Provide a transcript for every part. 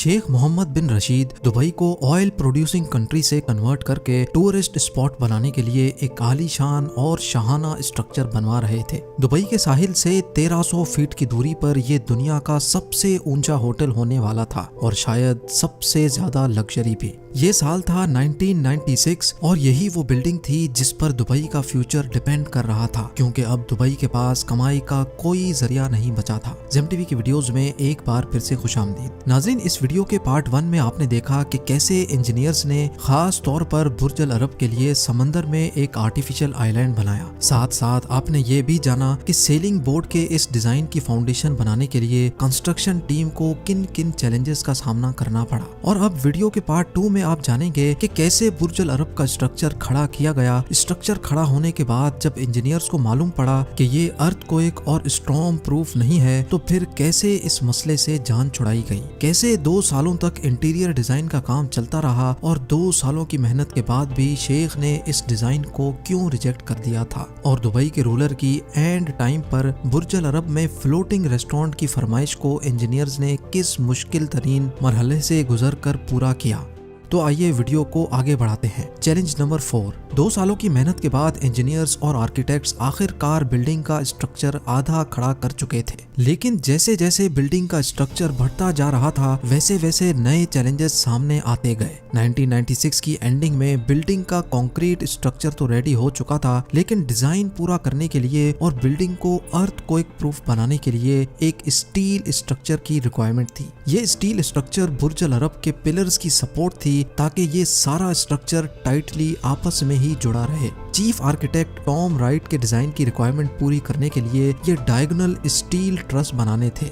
शेख मोहम्मद बिन Rashid Dubai को oil producing country से convert करके टूरिस्ट स्पॉट बनाने के लिए एक आलीशान और शाहाना स्ट्रक्चर बनवा रहे थे। दुबई के साहिल से 1300 फीट की दूरी पर यह दुनिया का सबसे ऊंचा होटल होने वाला था और शायद सबसे ज्यादा लग्जरी भी। ये साल था 1996 और यही वो बिल्डिंग थी जिस पर दुबई का फ्यूचर डिपेंड कर रहा था, क्योंकि अब दुबई के पास कमाई का कोई जरिया नहीं बचा था। जेम टीवी की वीडियोस में एक बार फिर से खुशामदीद। नाज़रीन, इस वीडियो के पार्ट 1 में आपने देखा कि कैसे इंजीनियर्स ने खास तौर पर बुर्ज अल अरब के लिए समंदर में एक आर्टिफिशियल आइलैंड बनाया। साथ साथ आपने ये भी जाना कि सेलिंग बोर्ड के इस डिजाइन की फाउंडेशन बनाने के लिए कंस्ट्रक्शन टीम को किन किन चैलेंजेस का सामना करना पड़ा। और अब वीडियो के पार्ट 2 में आप जानेंगे कि कैसे बुर्ज अल अरब का स्ट्रक्चर खड़ा किया गया। स्ट्रक्चर खड़ा होने के बाद जब इंजीनियर्स को मालूम पड़ा कि ये अर्थक्वेक और स्टॉर्म प्रूफ नहीं है, तो फिर कैसे इस मसले से जान छुड़ाई गई। कैसे 2 सालों तक इंटीरियर डिजाइन का काम चलता रहा और 2 सालों की मेहनत के बाद भी शेख ने इस डिजाइन को क्यों रिजेक्ट कर दिया था। और दुबई के रूलर की एंड टाइम पर बुर्ज अल अरब में फ्लोटिंग रेस्टोरेंट की फरमाइश को इंजीनियर्स ने किस मुश्किल तरीन मरहले से गुजर कर पूरा किया। तो आइए वीडियो को आगे बढ़ाते हैं। Challenge number 4। 2 सालों की मेहनत के बाद इंजीनियर्स और आर्किटेक्ट्स आखिरकार बिल्डिंग का स्ट्रक्चर आधा खड़ा कर चुके थे, लेकिन जैसे जैसे बिल्डिंग का स्ट्रक्चर बढ़ता जा रहा था वैसे वैसे नए चैलेंजेस सामने आते गए। 1996 की एंडिंग में बिल्डिंग का कंक्रीट स्ट्रक्चर तो रेडी हो चुका था, लेकिन डिजाइन पूरा करने के लिए और बिल्डिंग को अर्थक्वेक प्रूफ बनाने के लिए एक स्टील स्ट्रक्चर की रिक्वायरमेंट थी। ये स्टील स्ट्रक्चर बुर्ज अल अरब के पिलर्स की सपोर्ट थी ताकि ये सारा स्ट्रक्चर टाइटली आपस में ही जुड़ा रहे। चीफ आर्किटेक्ट टॉम राइट के डिजाइन की रिक्वायरमेंट पूरी करने के लिए ये डायगोनल स्टील ट्रस बनाने थे।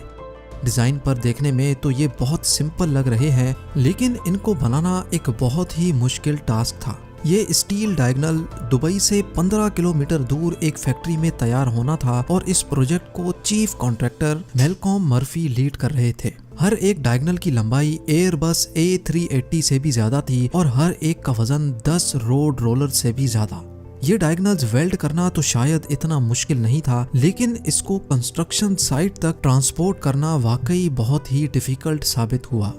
डिजाइन पर देखने में तो ये बहुत सिंपल लग रहे हैं, लेकिन इनको बनाना एक बहुत ही मुश्किल टास्क था। ये स्टील डायगोनल दुबई से 15 किलोमीटर दूर एक फैक्ट्री में तैयार होना था और इस प्रोजेक्ट को chief contractor Malcolm Murphy lead कर रहे थे। हर एक डायगोनल की लंबाई एयरबस A380 से भी ज्यादा थी और हर एक का वजन 10 रोड रोलर से भी ज्यादा। ये डायगोनल्स वेल्ड करना तो शायद इतना मुश्किल नहीं था, लेकिन इसको कंस्ट्रक्शन साइट तक ट्रांसपोर्ट करना वाकई बहुत ही डिफिकल्ट साबित हुआ।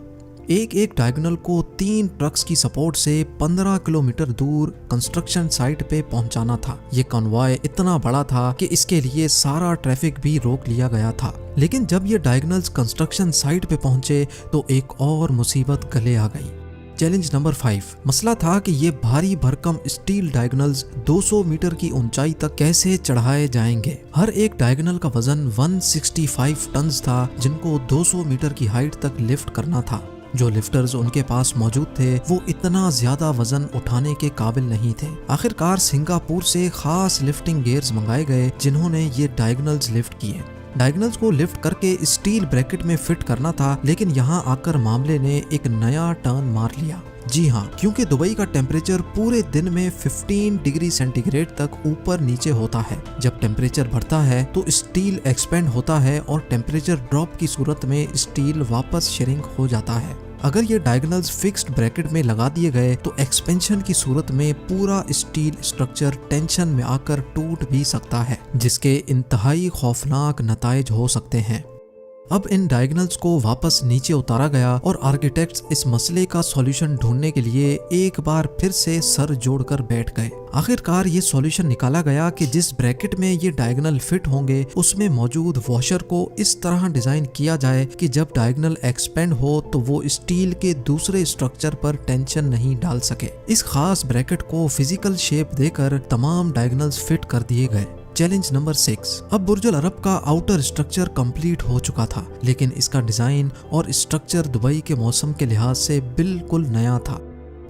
एक एक डायगोनल को 3 ट्रक्स की सपोर्ट से 15 किलोमीटर दूर कंस्ट्रक्शन साइट पे पहुंचाना था। ये कॉन्वॉय इतना बड़ा था कि इसके लिए सारा ट्रैफिक भी रोक लिया गया था। लेकिन जब ये डायगोनल्स कंस्ट्रक्शन साइट पे पहुंचे तो एक और मुसीबत गले आ गई। Challenge number 5। मसला था कि ये भारी भरकम स्टील डायगोनल्स 200 मीटर की ऊंचाई तक कैसे चढ़ाए जाएंगे। हर एक डायगोनल का वजन 165 टन था, जिनको 200 मीटर की हाइट तक लिफ्ट करना था। जो लिफ्टर्स उनके पास मौजूद थे वो इतना ज्यादा वजन उठाने के काबिल नहीं थे। आखिरकार सिंगापुर से खास लिफ्टिंग गियर्स मंगाए गए जिन्होंने ये डायगोनल्स लिफ्ट किए। डायगोनल्स को लिफ्ट करके स्टील ब्रैकेट में फिट करना था, लेकिन यहाँ आकर मामले ने एक नया टर्न मार लिया। जी हाँ, क्योंकि दुबई का टेम्परेचर पूरे दिन में 15 डिग्री सेंटीग्रेड तक ऊपर नीचे होता है। जब टेम्परेचर बढ़ता है तो स्टील एक्सपेंड होता है और टेम्परेचर ड्रॉप की सूरत में स्टील वापस श्रिंक हो जाता है। अगर ये डायगोनल्स फिक्स्ड ब्रैकेट में लगा दिए गए तो एक्सपेंशन की सूरत में पूरा स्टील स्ट्रक्चर टेंशन में आकर टूट भी सकता है, जिसके इंतहाई खौफनाक नताइज हो सकते हैं। अब इन डायगोनल्स को वापस नीचे उतारा गया और आर्किटेक्ट्स इस मसले का सॉल्यूशन ढूंढने के लिए एक बार फिर से सर जोड़कर बैठ गए। आखिरकार ये सॉल्यूशन निकाला गया कि जिस ब्रैकेट में ये डायगोनल फिट होंगे उसमें मौजूद वॉशर को इस तरह डिजाइन किया जाए कि जब डायगोनल एक्सपेंड हो तो वो स्टील के दूसरे स्ट्रक्चर पर टेंशन नहीं डाल सके। इस खास ब्रैकेट को फिजिकल शेप देकर तमाम डायगोनल्स फिट कर दिए गए। Challenge number 6। अब बुर्ज अल अरब का आउटर स्ट्रक्चर कंप्लीट हो चुका था, लेकिन इसका डिजाइन और स्ट्रक्चर दुबई के मौसम के लिहाज से बिल्कुल नया था।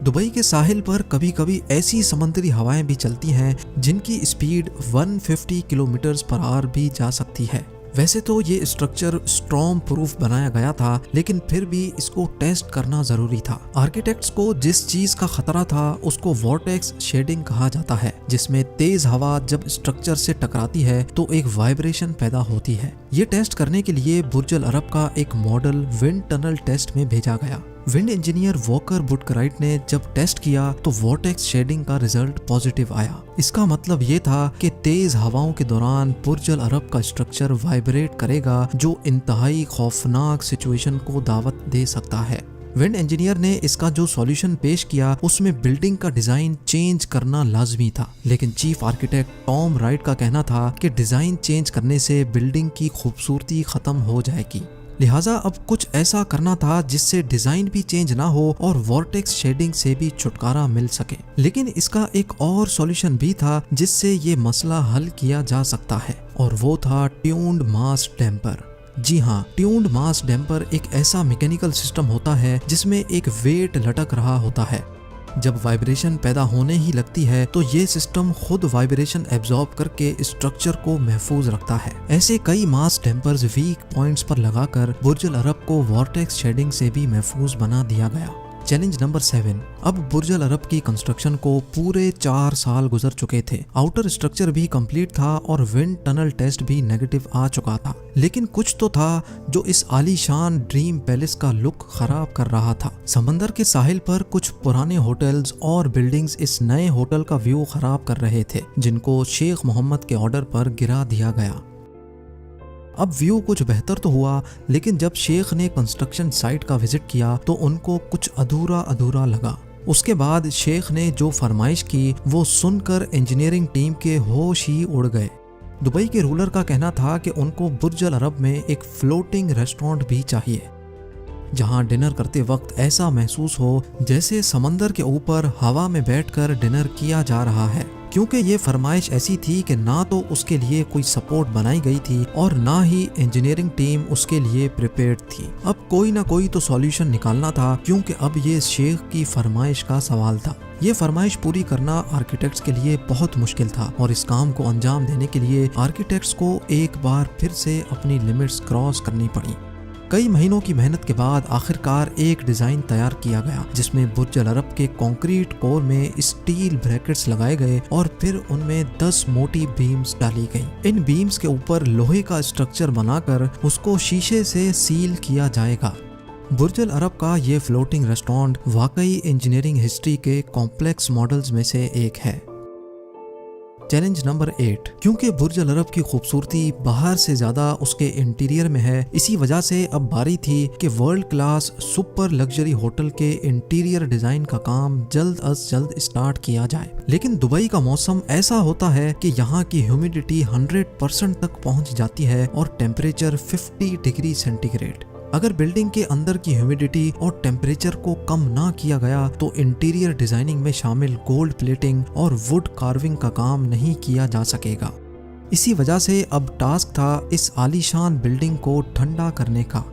दुबई के साहिल पर कभी कभी ऐसी समुद्री हवाएं भी चलती हैं जिनकी स्पीड 150 किलोमीटर पर आवर भी जा सकती है। वैसे तो ये स्ट्रक्चर स्टॉर्म प्रूफ बनाया गया था, लेकिन फिर भी इसको टेस्ट करना जरूरी था। आर्किटेक्ट्स को जिस चीज का खतरा था उसको वॉर्टेक्स शेडिंग कहा जाता है, जिसमें तेज हवा जब स्ट्रक्चर से टकराती है तो एक वाइब्रेशन पैदा होती है। ये टेस्ट करने के लिए बुर्ज अल अरब का एक मॉडल विंड टनल टेस्ट में भेजा गया। विंड इंजीनियर वॉकर बुटकराइट ने जब टेस्ट किया तो वॉर्टेक्स शेडिंग का रिजल्ट पॉजिटिव आया। इसका मतलब ये था कि तेज हवाओं के दौरान बुर्ज अल अरब का स्ट्रक्चर वाइब्रेट करेगा, जो इंतहाई खौफनाक सिचुएशन को दावत दे सकता है। विंड इंजीनियर ने इसका जो सॉल्यूशन पेश किया उसमें बिल्डिंग का डिजाइन चेंज करना लाजमी था, लेकिन चीफ आर्किटेक्ट टॉम राइट का कहना था कि डिजाइन चेंज करने से बिल्डिंग की खूबसूरती खत्म हो जाएगी। लिहाजा अब कुछ ऐसा करना था जिससे डिजाइन भी चेंज ना हो और वॉर्टेक्स शेडिंग से भी छुटकारा मिल सके। लेकिन इसका एक और सॉल्यूशन भी था जिससे ये मसला हल किया जा सकता है, और वो था ट्यून्ड मास डैम्पर। जी हाँ, ट्यून्ड मास डैम्पर एक ऐसा मैकेनिकल सिस्टम होता है जिसमें एक वेट लटक रहा होता है। जब वाइब्रेशन पैदा होने ही लगती है तो ये सिस्टम खुद वाइब्रेशन एब्जॉर्ब करके स्ट्रक्चर को महफूज रखता है। ऐसे कई मास डैम्पर्स वीक पॉइंट्स पर लगाकर बुर्ज अल अरब को वॉर्टेक्स शेडिंग से भी महफूज बना दिया गया। Challenge number 7। अब बुर्ज अल अरब की कंस्ट्रक्शन को पूरे 4 साल गुजर चुके थे। आउटर स्ट्रक्चर भी कंप्लीट था और विंड टनल टेस्ट भी नेगेटिव आ चुका था, लेकिन कुछ तो था जो इस आलीशान ड्रीम पैलेस का लुक खराब कर रहा था। समंदर के साहिल पर कुछ पुराने होटल्स और बिल्डिंग्स इस नए होटल का व्यू खराब कर रहे थे, जिनको शेख मोहम्मद के ऑर्डर पर गिरा दिया गया। अब व्यू कुछ बेहतर तो हुआ, लेकिन जब शेख ने कंस्ट्रक्शन साइट का विजिट किया तो उनको कुछ अधूरा अधूरा लगा। उसके बाद शेख ने जो फरमाइश की वो सुनकर इंजीनियरिंग टीम के होश ही उड़ गए। दुबई के रूलर का कहना था कि उनको बुर्ज अल अरब में एक फ्लोटिंग रेस्टोरेंट भी चाहिए, जहां डिनर करते वक्त ऐसा महसूस हो जैसे समंदर के ऊपर हवा में बैठकर डिनर किया जा रहा है। क्योंकि ये फरमाइश ऐसी थी कि ना तो उसके लिए कोई सपोर्ट बनाई गई थी और ना ही इंजीनियरिंग टीम उसके लिए प्रिपेयर्ड थी। अब कोई ना कोई तो सॉल्यूशन निकालना था, क्योंकि अब ये शेख की फरमाइश का सवाल था। ये फरमाइश पूरी करना आर्किटेक्ट्स के लिए बहुत मुश्किल था, और इस काम को अंजाम देने के लिए आर्किटेक्ट्स को एक बार फिर से अपनी लिमिट्स क्रॉस करनी पड़ी। कई महीनों की मेहनत के बाद आखिरकार एक डिजाइन तैयार किया गया, जिसमें बुर्ज अल अरब के कंक्रीट कोर में स्टील ब्रैकेट्स लगाए गए और फिर उनमें 10 मोटी बीम्स डाली गई। इन बीम्स के ऊपर लोहे का स्ट्रक्चर बनाकर उसको शीशे से सील किया जाएगा। बुर्ज अल अरब का ये फ्लोटिंग रेस्टोरेंट वाकई इंजीनियरिंग हिस्ट्री के कॉम्प्लेक्स मॉडल्स में से एक है। Challenge number 8। क्योंकि बुर्ज अल अरब की खूबसूरती बाहर से ज्यादा उसके इंटीरियर में है, इसी वजह से अब बारी थी कि world class super luxury hotel के इंटीरियर डिजाइन का काम जल्द अज जल्द स्टार्ट किया जाए। लेकिन दुबई का मौसम ऐसा होता है कि यहाँ की ह्यूमिडिटी 100% तक पहुँच जाती है और टेम्परेचर 50 डिग्री सेंटीग्रेड। अगर बिल्डिंग के अंदर की ह्यूमिडिटी और टेम्परेचर को कम ना किया गया तो इंटीरियर डिजाइनिंग में शामिल गोल्ड प्लेटिंग और वुड कार्विंग का काम नहीं किया जा सकेगा। इसी वजह से अब टास्क था इस आलीशान बिल्डिंग को ठंडा करने का।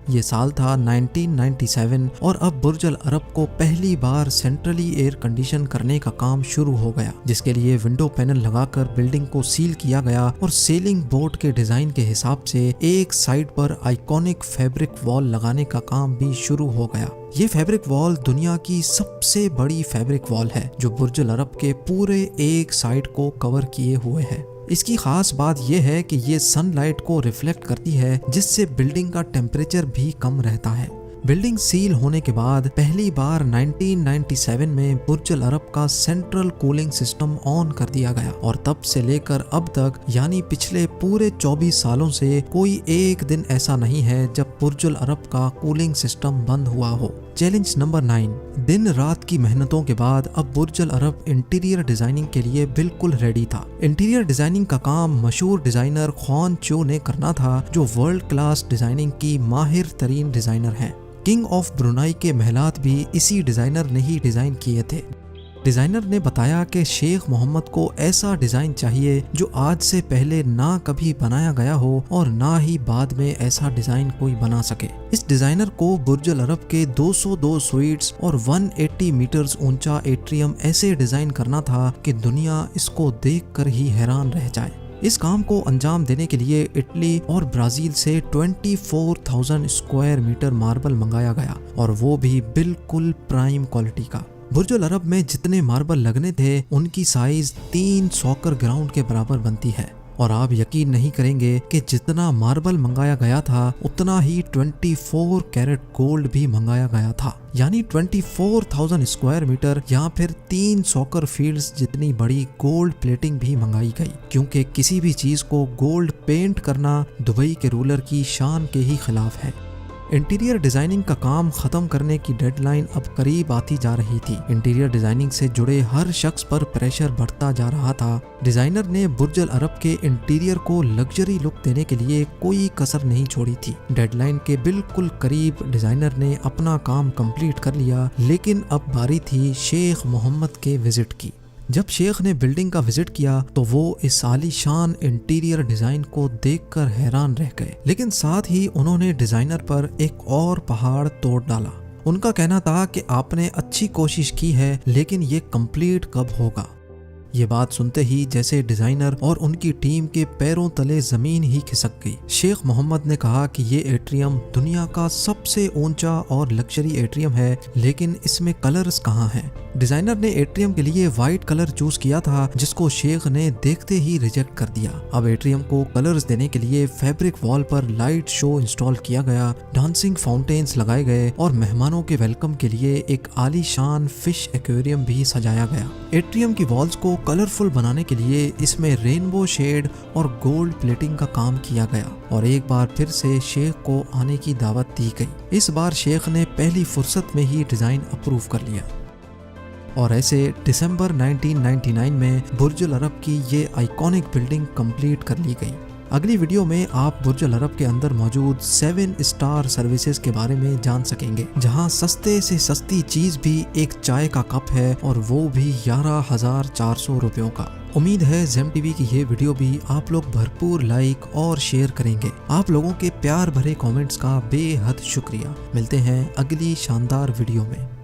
ये साल था 1997 और अब बुर्ज अल अरब को पहली बार सेंट्रली एयर कंडीशन करने का काम शुरू हो गया, जिसके लिए विंडो पैनल लगाकर बिल्डिंग को सील किया गया और सेलिंग बोट के डिजाइन के हिसाब से एक साइड पर आइकॉनिक फैब्रिक वॉल लगाने का काम भी शुरू हो गया। ये फैब्रिक वॉल दुनिया की सबसे बड़ी फैब्रिक वॉल है, जो बुर्ज अल अरब के पूरे एक साइड को कवर किए हुए है। इसकी खास बात यह है कि ये सनलाइट को रिफ्लेक्ट करती है, जिससे बिल्डिंग का टेम्परेचर भी कम रहता है। बिल्डिंग सील होने के बाद पहली बार 1997 में बुर्ज अल अरब का सेंट्रल कूलिंग सिस्टम ऑन कर दिया गया और तब से लेकर अब तक यानी पिछले पूरे 24 सालों से कोई एक दिन ऐसा नहीं है जब बुर्ज अल अरब का कूलिंग सिस्टम बंद हुआ हो। Challenge number 9। दिन रात की मेहनतों के बाद अब बुर्ज अल अरब इंटीरियर डिजाइनिंग के लिए बिल्कुल रेडी था। इंटीरियर डिजाइनिंग का काम मशहूर डिजाइनर ख्वान चो ने करना था, जो वर्ल्ड क्लास डिजाइनिंग की माहिर तरीन डिजाइनर हैं। किंग ऑफ ब्रुनाई के महलात भी इसी डिजाइनर ने ही डिजाइन किए थे। डिजाइनर ने बताया कि शेख मोहम्मद को ऐसा डिजाइन चाहिए जो आज से पहले ना कभी बनाया गया हो और ना ही बाद में ऐसा डिजाइन कोई बना सके। इस डिजाइनर को बुर्ज अल अरब के 202 स्वीट्स और 180 मीटर्स ऊंचा एट्रियम ऐसे डिजाइन करना था कि दुनिया इसको देखकर ही हैरान रह जाए। इस काम को अंजाम देने के लिए इटली और ब्राजील से 24,000 स्क्वायर मीटर मार्बल मंगाया गया, और वो भी बिल्कुल प्राइम क्वालिटी का। बुर्ज अल अरब में जितने मार्बल लगने थे उनकी साइज 3 सॉकर ग्राउंड के बराबर बनती है, और आप यकीन नहीं करेंगे कि जितना मार्बल मंगाया गया था उतना ही 24 कैरेट गोल्ड भी मंगाया गया था, यानी 24,000 स्क्वायर मीटर या फिर 3 सॉकर फील्ड्स जितनी बड़ी गोल्ड प्लेटिंग भी मंगाई गई, क्योंकि किसी भी चीज को गोल्ड पेंट करना दुबई के रूलर की शान के ही खिलाफ है। इंटीरियर डिजाइनिंग का काम खत्म करने की डेडलाइन अब करीब आती जा रही थी। इंटीरियर डिजाइनिंग से जुड़े हर शख्स पर प्रेशर बढ़ता जा रहा था। डिजाइनर ने बुर्ज अल अरब के इंटीरियर को लग्जरी लुक देने के लिए कोई कसर नहीं छोड़ी थी। डेडलाइन के बिल्कुल करीब डिजाइनर ने अपना काम कंप्लीट कर लिया, लेकिन अब बारी थी शेख मोहम्मद के विजिट की। जब शेख ने बिल्डिंग का विजिट किया तो वो इस आलीशान इंटीरियर डिजाइन को देखकर हैरान रह गए, लेकिन साथ ही उन्होंने डिजाइनर पर एक और पहाड़ तोड़ डाला। उनका कहना था कि आपने अच्छी कोशिश की है, लेकिन ये कंप्लीट कब होगा। ये बात सुनते ही जैसे डिजाइनर और उनकी टीम के पैरों तले जमीन ही खिसक गई। शेख मोहम्मद ने कहा कि ये एट्रियम दुनिया का सबसे ऊंचा और लग्जरी एट्रियम है, लेकिन इसमें कलर्स कहाँ हैं। डिजाइनर ने एट्रियम के लिए व्हाइट कलर चूज किया था, जिसको शेख ने देखते ही रिजेक्ट कर दिया। अब एट्रियम को कलर्स देने के लिए फैब्रिक वॉल पर लाइट शो इंस्टॉल किया गया, डांसिंग फाउंटेन्स लगाए गए और मेहमानों के वेलकम के लिए एक आलीशान फिश एक्वेरियम भी सजाया गया। एट्रियम की वॉल्स को कलरफुल बनाने के लिए इसमें रेनबो शेड और गोल्ड प्लेटिंग का काम किया गया और एक बार फिर से शेख को आने की दावत दी गई। इस बार शेख ने पहली फुर्सत में ही डिजाइन अप्रूव कर लिया और ऐसे दिसंबर 1999 में बुर्ज अल अरब की ये आइकॉनिक बिल्डिंग कंप्लीट कर ली गई। अगली वीडियो में आप बुर्ज अल अरब के अंदर मौजूद 7 स्टार सर्विसेज के बारे में जान सकेंगे, जहां सस्ते से सस्ती चीज भी एक चाय का कप है और वो भी 11,400 रुपयों का। उम्मीद है ज़ेम टीवी की ये वीडियो भी आप लोग भरपूर लाइक और शेयर करेंगे। आप लोगों के प्यार भरे कमेंट्स का बेहद शुक्रिया। मिलते हैं अगली शानदार वीडियो में।